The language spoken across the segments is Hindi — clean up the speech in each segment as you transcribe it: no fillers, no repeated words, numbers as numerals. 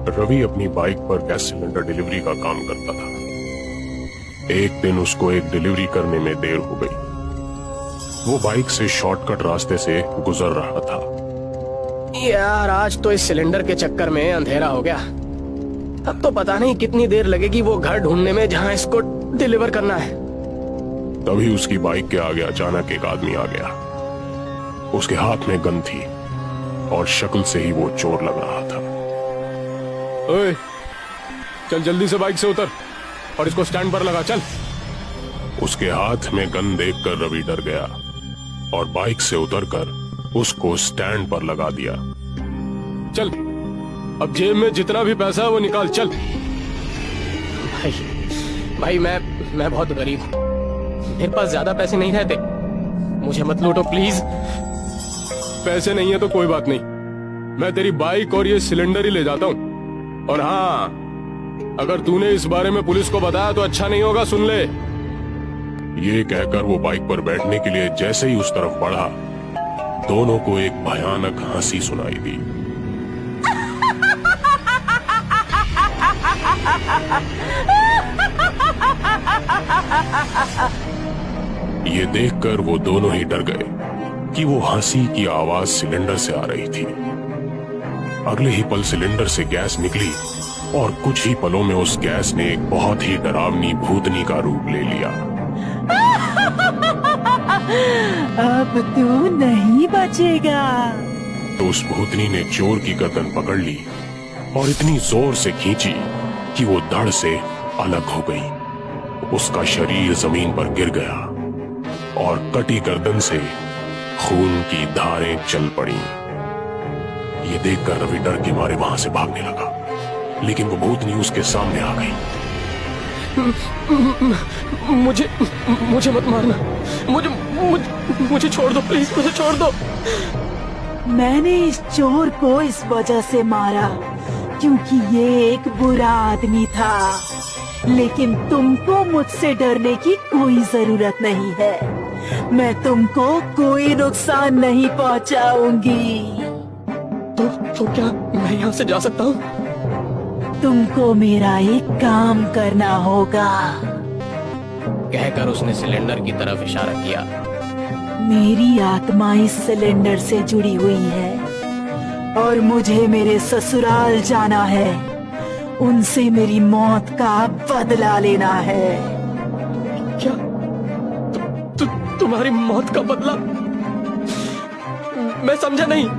रवि अपनी बाइक पर गैस सिलेंडर डिलीवरी का काम करता था। एक दिन उसको एक डिलीवरी करने में देर हो गई। वो बाइक से शॉर्टकट रास्ते से गुजर रहा था। यार आज तो इस सिलेंडर के चक्कर में अंधेरा हो गया। अब तो पता नहीं कितनी देर लगेगी वो घर ढूंढने में जहां इसको डिलीवर करना है। तभी उसकी बाइक के आगे अचानक एक आदमी आ गया। उसके हाथ में गन थी और शक्ल से ही वो चोर लग रहा था। ओए, चल जल्दी से बाइक से उतर और इसको स्टैंड पर लगा, चल। उसके हाथ में गन देखकर रवि डर गया और बाइक से उतरकर उसको स्टैंड पर लगा दिया। चल, अब जेब में जितना भी पैसा है वो निकाल, चल। भाई मैं बहुत गरीब हूँ, मेरे पास ज्यादा पैसे नहीं रहते, मुझे मत लूटो प्लीज। पैसे नहीं है तो कोई बात नहीं, मैं तेरी बाइक और ये सिलेंडर ही ले जाता हूँ। और हाँ, अगर तूने इस बारे में पुलिस को बताया तो अच्छा नहीं होगा, सुन ले। ये कहकर वो बाइक पर बैठने के लिए जैसे ही उस तरफ बढ़ा, दोनों को एक भयानक हंसी सुनाई दी। ये देखकर वो दोनों ही डर गए कि वो हंसी की आवाज सिलेंडर से आ रही थी। अगले ही पल सिलेंडर से गैस निकली और कुछ ही पलों में उस गैस ने एक बहुत ही डरावनी भूतनी का रूप ले लिया। अब तू नहीं बचेगा। तो उस भूतनी ने चोर की गर्दन पकड़ ली और इतनी जोर से खींची कि वो धड़ से अलग हो गई। उसका शरीर जमीन पर गिर गया और कटी गर्दन से खून की धारें चल पड़ी। ये देखकर रवि डर के मारे वहां से भागने लगा, लेकिन वो भूतनी उसके सामने आ गई। मुझे मत मारना, मुझे छोड़ दो प्लीज, मुझे छोड़ दो। मैंने इस चोर को इस वजह से मारा क्योंकि ये एक बुरा आदमी था, लेकिन तुमको मुझसे डरने की कोई जरूरत नहीं है। मैं तुमको कोई नुकसान नहीं पहुंचाऊंगी। तो क्या मैं यहाँ से जा सकता हूँ? तुमको मेरा एक काम करना होगा। कहकर उसने सिलेंडर की तरफ इशारा किया। मेरी आत्मा इस सिलेंडर से जुड़ी हुई है और मुझे मेरे ससुराल जाना है। उनसे मेरी मौत का बदला लेना है। क्या तुम्हारी मौत का बदला? मैं समझा नहीं।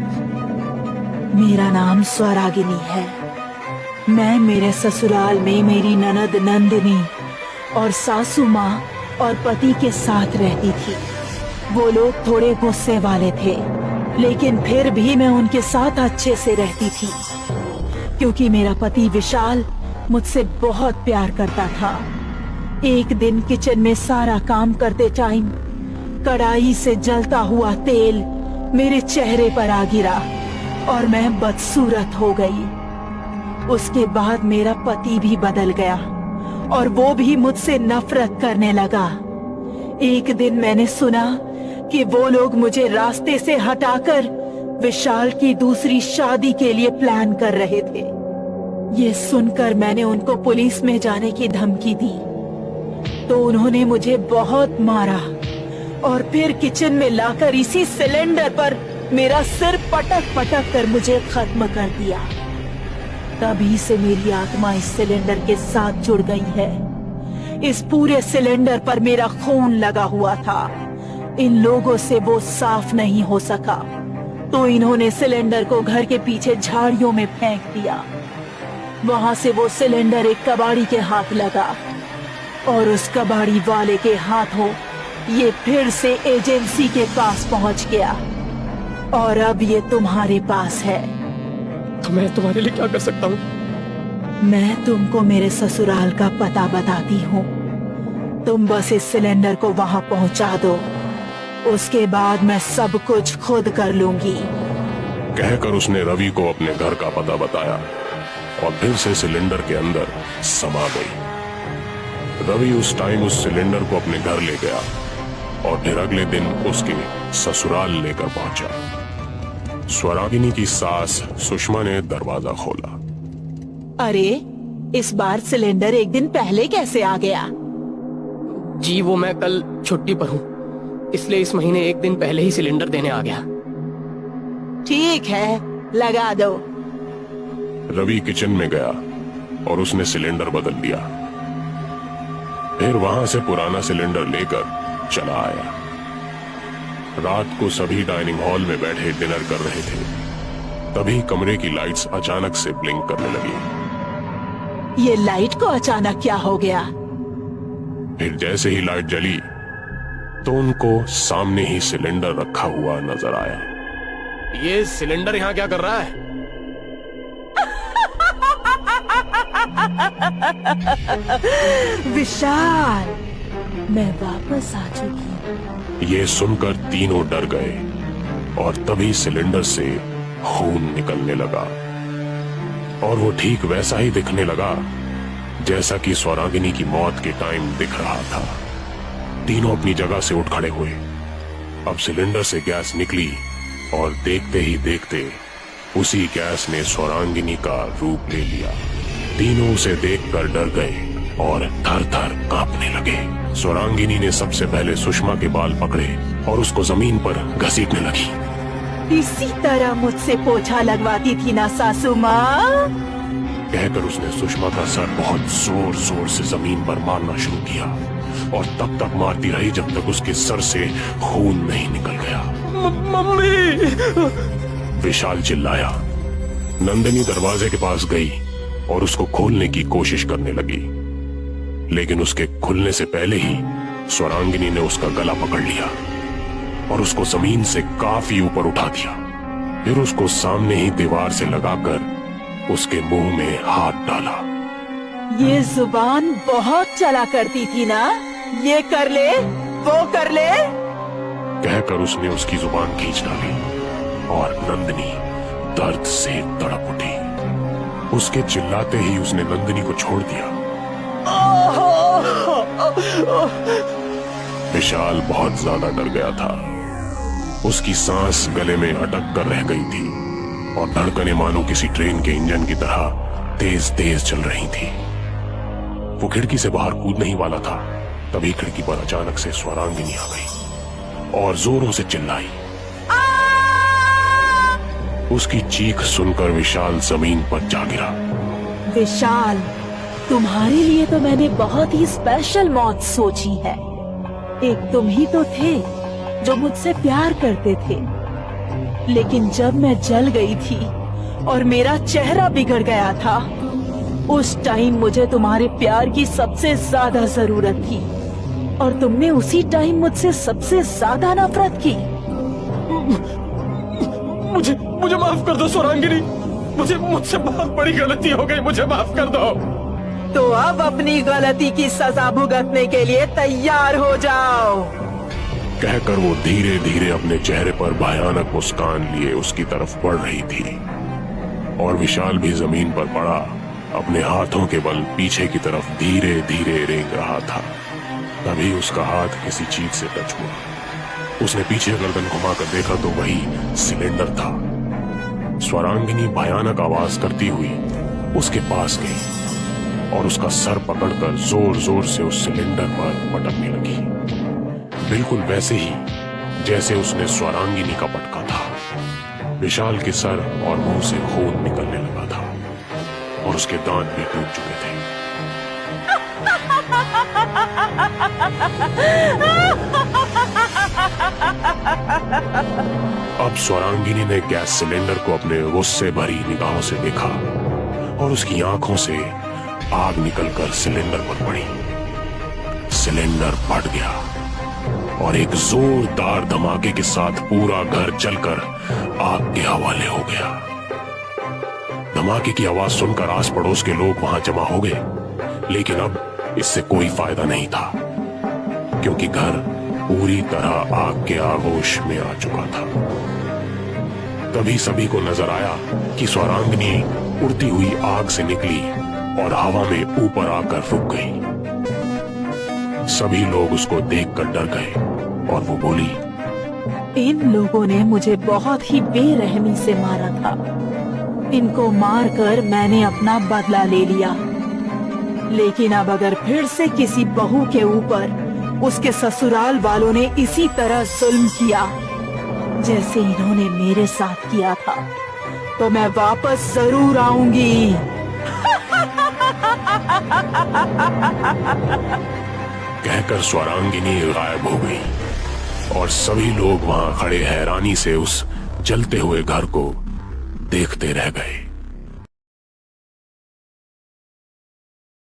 मेरा नाम स्वरागिनी है। मैं मेरे ससुराल में मेरी ननद नंदिनी और सासू माँ और पति के साथ रहती थी। वो लोग थोड़े गुस्से वाले थे, लेकिन फिर भी मैं उनके साथ अच्छे से रहती थी क्योंकि मेरा पति विशाल मुझसे बहुत प्यार करता था। एक दिन किचन में सारा काम करते टाइम कढ़ाई से जलता हुआ तेल मेरे चेहरे पर आ गिरा और मैं बदसूरत हो गई। उसके बाद मेरा पति भी बदल गया और वो भी मुझसे नफरत करने लगा। एक दिन मैंने सुना कि वो लोग मुझे रास्ते से हटाकर विशाल की दूसरी शादी के लिए प्लान कर रहे थे। ये सुनकर मैंने उनको पुलिस में जाने की धमकी दी, तो उन्होंने मुझे बहुत मारा और फिर किचन में लाकर इसी सिलेंडर पर मेरा सिर पटक पटक कर मुझे खत्म कर दिया। तभी से मेरी आत्मा इस सिलेंडर के साथ जुड़ गई है। इस पूरे सिलेंडर पर मेरा खून लगा हुआ था। इन लोगों से वो साफ नहीं हो सका, तो इन्होंने सिलेंडर को घर के पीछे झाड़ियों में फेंक दिया। वहां से वो सिलेंडर एक कबाड़ी के हाथ लगा और उस कबाड़ी वाले के हाथों ये फिर से एजेंसी के पास पहुंच गया और अब ये तुम्हारे पास है। तो मैं तुम्हारे लिए क्या कर सकता हूँ? मैं तुमको मेरे ससुराल का पता बताती हूँ। तुम बस इस सिलेंडर को वहां पहुंचा दो, उसके बाद मैं सब कुछ खुद कर लूंगी। कहकर उसने रवि को अपने घर का पता बताया और फिर से सिलेंडर के अंदर समा गई। रवि उस टाइम उस सिलेंडर को अपने घर ले गया और फिर अगले दिन उसके ससुराल लेकर पहुंचा। स्वरागिनी की सास सुषमा ने दरवाजा खोला। अरे, इस बार सिलेंडर एक दिन पहले कैसे आ गया? जी वो मैं कल छुट्टी पर हूँ, इसलिए इस महीने एक दिन पहले ही सिलेंडर देने आ गया। ठीक है, लगा दो। रवि किचन में गया और उसने सिलेंडर बदल दिया। फिर वहां से पुराना सिलेंडर लेकर चला आया। रात को सभी डाइनिंग हॉल में बैठे डिनर कर रहे थे, तभी कमरे की लाइट्स अचानक से ब्लिंक करने लगी। ये लाइट को अचानक क्या हो गया? फिर जैसे ही लाइट जली तो उनको सामने ही सिलेंडर रखा हुआ नजर आया। ये सिलेंडर यहाँ क्या कर रहा है? विशाल, मैं वापस आ चुकी हूँ। ये सुनकर तीनों डर गए और तभी सिलेंडर से खून निकलने लगा और वो ठीक वैसा ही दिखने लगा जैसा कि स्वरागिनी की मौत के टाइम दिख रहा था। तीनों अपनी जगह से उठ खड़े हुए। अब सिलेंडर से गैस निकली और देखते ही देखते उसी गैस ने स्वरागिनी का रूप ले लिया। तीनों उसे देखकर डर गए और थर थर कांपने लगे। स्वरागिनी ने सबसे पहले सुषमा के बाल पकड़े और उसको जमीन पर घसीटने लगी। इसी तरह मुझसे पोछा लगवाती थी ना सासू माँ? कहकर उसने सुषमा का सर बहुत जोर जोर से जमीन पर मारना शुरू किया और तब तक मारती रही जब तक उसके सर से खून नहीं निकल गया। मम्मी! विशाल चिल्लाया। नंदिनी दरवाजे के पास गई और उसको खोलने की कोशिश करने लगी, लेकिन उसके खुलने से पहले ही स्वरागिनी ने उसका गला पकड़ लिया और उसको जमीन से काफी ऊपर उठा दिया। फिर उसको सामने ही दीवार से लगाकर उसके मुंह में हाथ डाला। ये जुबान बहुत चला करती थी ना, ये कर ले, वो कर ले। कहकर उसने उसकी जुबान खींच डाली और नंदिनी दर्द से तड़प उठी। उसके चिल्लाते ही उसने नंदिनी को छोड़ दिया। विशाल बहुत ज्यादा डर गया था। उसकी सांस गले में अटक कर रह गई थी और धड़कनें मानो किसी ट्रेन के इंजन की तरह तेज तेज चल रही थी। वो खिड़की से बाहर कूदने ही वाला था, तभी खिड़की पर अचानक से स्वरागिनी आ गई और जोरों से चिल्लाई। उसकी चीख सुनकर विशाल जमीन पर जा गिरा। विशाल, तुम्हारे लिए तो मैंने बहुत ही स्पेशल मौत सोची है। एक तुम ही तो थे जो मुझसे प्यार करते थे, लेकिन जब मैं जल गई थी और मेरा चेहरा बिगड़ गया था, उस टाइम मुझे तुम्हारे प्यार की सबसे ज्यादा जरूरत थी और तुमने उसी टाइम मुझसे सबसे ज्यादा नफरत की। मुझे माफ कर दो स्वरागिनी, मुझसे बहुत बड़ी गलती हो गई, मुझे माफ कर दो। तो अब अपनी गलती की सजा भुगतने के लिए तैयार हो जाओ। कहकर वो धीरे धीरे अपने चेहरे पर भयानक मुस्कान लिए उसकी तरफ बढ़ रही थी और विशाल भी जमीन पर पड़ा अपने हाथों के बल पीछे की तरफ धीरे धीरे रेंग रहा था। तभी उसका हाथ किसी चीज से टच हुआ। उसने पीछे गर्दन घुमाकर देखा तो वही सिलेंडर था। स्वरागिनी भयानक आवाज करती हुई उसके पास गई और उसका सर पकड़कर जोर जोर से उस सिलेंडर पर पटकने लगी, बिल्कुल वैसे ही जैसे उसने स्वरागिनी का पटका था। विशाल के सर और मुंह से खून निकलने लगा था और उसके दांत भी टूट चुके थे। अब स्वरागिनी ने गैस सिलेंडर को अपने गुस्से भरी निगाहों से देखा और उसकी आंखों से आग निकलकर सिलेंडर पर पड़ी। सिलेंडर फट गया और एक जोरदार धमाके के साथ पूरा घर जलकर आग के हवाले हो गया। धमाके की आवाज सुनकर आस पड़ोस के लोग वहां जमा हो गए, लेकिन अब इससे कोई फायदा नहीं था क्योंकि घर पूरी तरह आग के आगोश में आ चुका था। तभी सभी को नजर आया कि स्वरागिनी उड़ती हुई आग से निकली और हवा में ऊपर आकर रुक गई। सभी लोग उसको देखकर डर गए और वो बोली, इन लोगों ने मुझे बहुत ही बेरहमी से मारा था। इनको मारकर मैंने अपना बदला ले लिया। लेकिन अब अगर फिर से किसी बहू के ऊपर उसके ससुराल वालों ने इसी तरह जुल्म किया जैसे इन्होंने मेरे साथ किया था, तो मैं वापस जरूर आऊंगी। कहकर स्वरांगिनी गायब हो गई और सभी लोग वहां खड़े हैरानी से उस जलते हुए घर को देखते रह गए।